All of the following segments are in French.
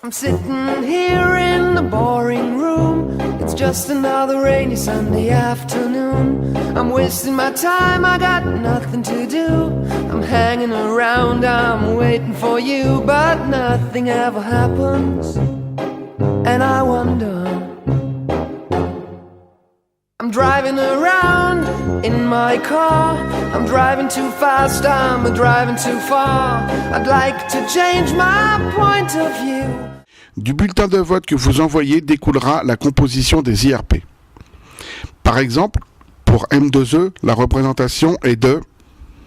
I'm sitting here in the boring room. It's just another rainy Sunday afternoon. I'm wasting my time, I got nothing to do. I'm hanging around, I'm waiting for you, but nothing ever happens. And I wonder, I'm driving around in my car. I'm driving too fast, I'm driving too far. I'd like to change my point of view. Du bulletin de vote que vous envoyez découlera la composition des IRP. Par exemple, pour M2E, la représentation est de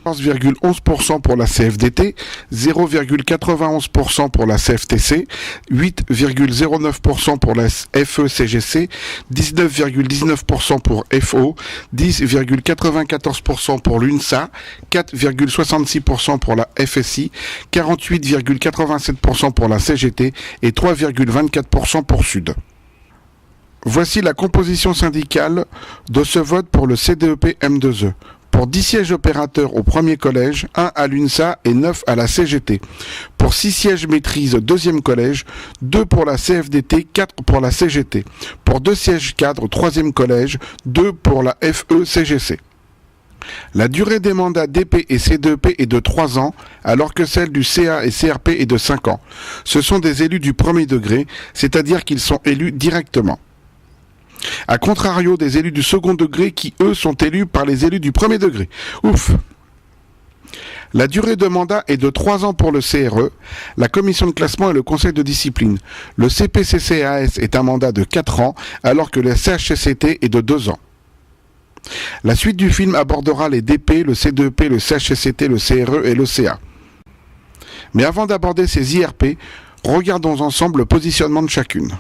14,11% pour la CFDT, 0,91% pour la CFTC, 8,09% pour la FE-CGC, 19,19% pour FO, 10,94% pour l'UNSA, 4,66% pour la FSI, 48,87% pour la CGT et 3,24% pour Sud. Voici la composition syndicale de ce vote pour le CDEP M2E. Pour 10 sièges opérateurs au premier collège, 1 à l'UNSA et 9 à la CGT. Pour 6 sièges maîtrise au deuxième collège, 2 pour la CFDT, 4 pour la CGT. Pour 2 sièges cadres au troisième collège, 2 pour la FE-CGC. La durée des mandats DP et CDEP est de 3 ans, alors que celle du CA et CRP est de 5 ans. Ce sont des élus du premier degré, c'est-à-dire qu'ils sont élus directement. A contrario des élus du second degré qui, eux, sont élus par les élus du premier degré. Ouf! La durée de mandat est de 3 ans pour le CRE, la commission de classement et le conseil de discipline. Le CPCCAS est un mandat de 4 ans, alors que le CHSCT est de 2 ans. La suite du film abordera les DP, le CDEP, le CHSCT, le CRE et le CA. Mais avant d'aborder ces IRP, regardons ensemble le positionnement de chacune.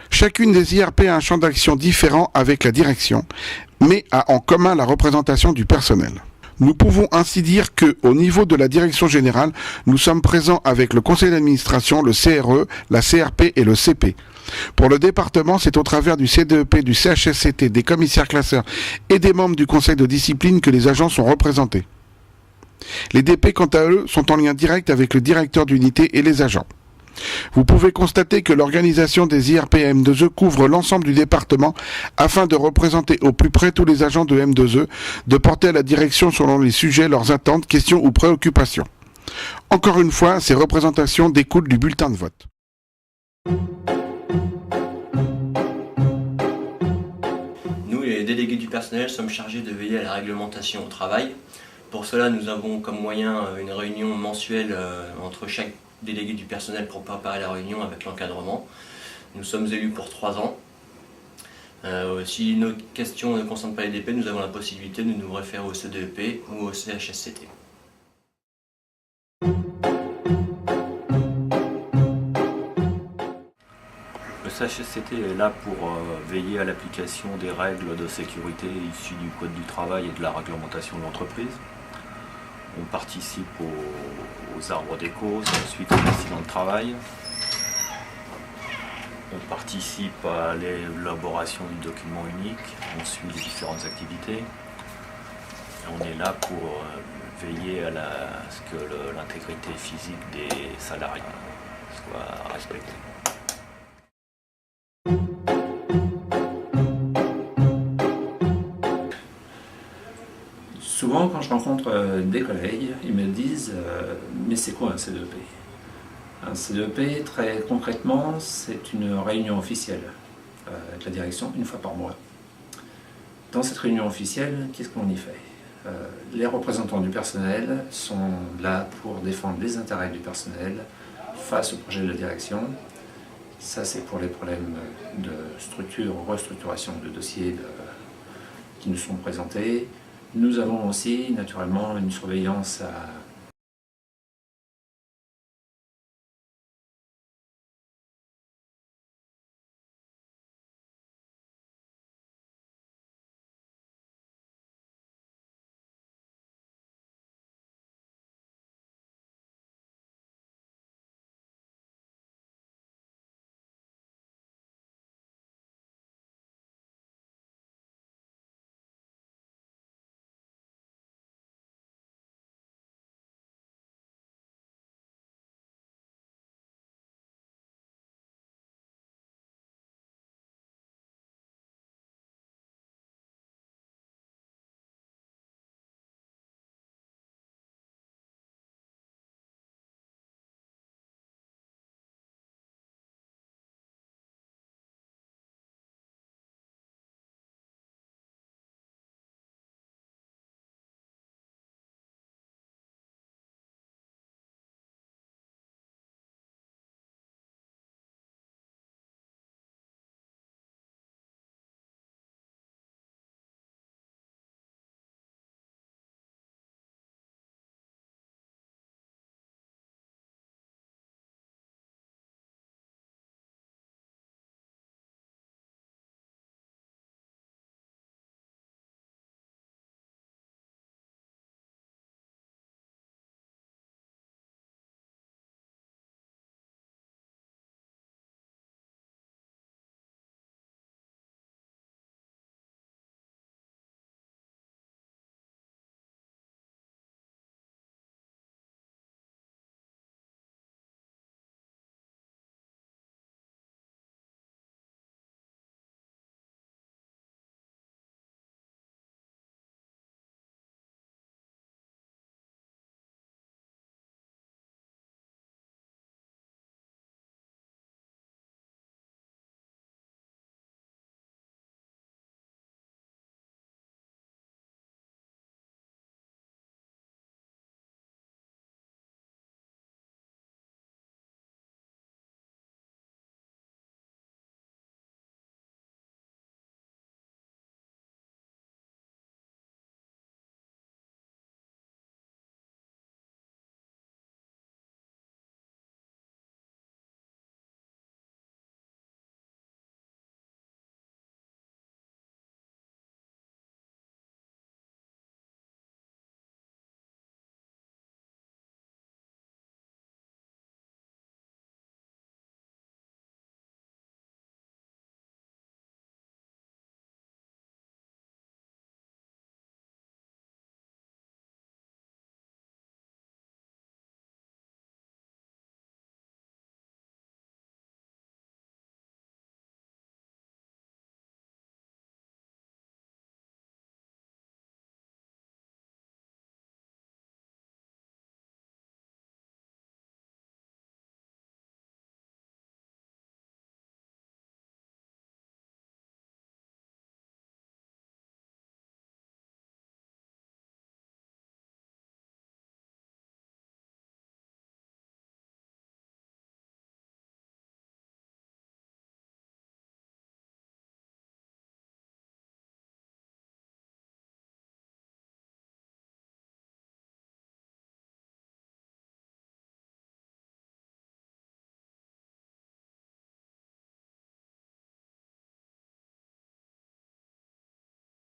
Chacune des IRP a un champ d'action différent avec la direction, mais a en commun la représentation du personnel. Nous pouvons ainsi dire que, au niveau de la direction générale, nous sommes présents avec le conseil d'administration, le CRE, la CRP et le CP. Pour le département, c'est au travers du CDEP, du CHSCT, des commissaires classeurs et des membres du conseil de discipline que les agents sont représentés. Les DP, quant à eux, sont en lien direct avec le directeur d'unité et les agents. Vous pouvez constater que l'organisation des IRP M2E couvre l'ensemble du département afin de représenter au plus près tous les agents de M2E, de porter à la direction selon les sujets, leurs attentes, questions ou préoccupations. Encore une fois, ces représentations découlent du bulletin de vote. Nous, les délégués du personnel, sommes chargés de veiller à la réglementation au travail. Pour cela, nous avons comme moyen une réunion mensuelle entre chaque délégué du personnel pour préparer la réunion avec l'encadrement. Nous sommes élus pour 3 ans. Si nos questions ne concernent pas les DP, nous avons la possibilité de nous référer au CDEP ou au CHSCT. Le CHSCT est là pour veiller à l'application des règles de sécurité issues du Code du travail et de la réglementation de l'entreprise. On participe aux arbres des causes suite aux accidents de travail. On participe à l'élaboration du document unique. On suit les différentes activités. Et on est là pour veiller à ce que l'intégrité physique des salariés soit respectée. Souvent, quand je rencontre des collègues, ils me disent mais c'est quoi un CDEP? Un CDEP, très concrètement, c'est une réunion officielle avec la direction une fois par mois. Dans cette réunion officielle, qu'est-ce qu'on y fait? Les représentants du personnel sont là pour défendre les intérêts du personnel face au projet de la direction. Ça, c'est pour les problèmes de structure, restructuration de dossiers qui nous sont présentés. Nous avons aussi, naturellement, une surveillance à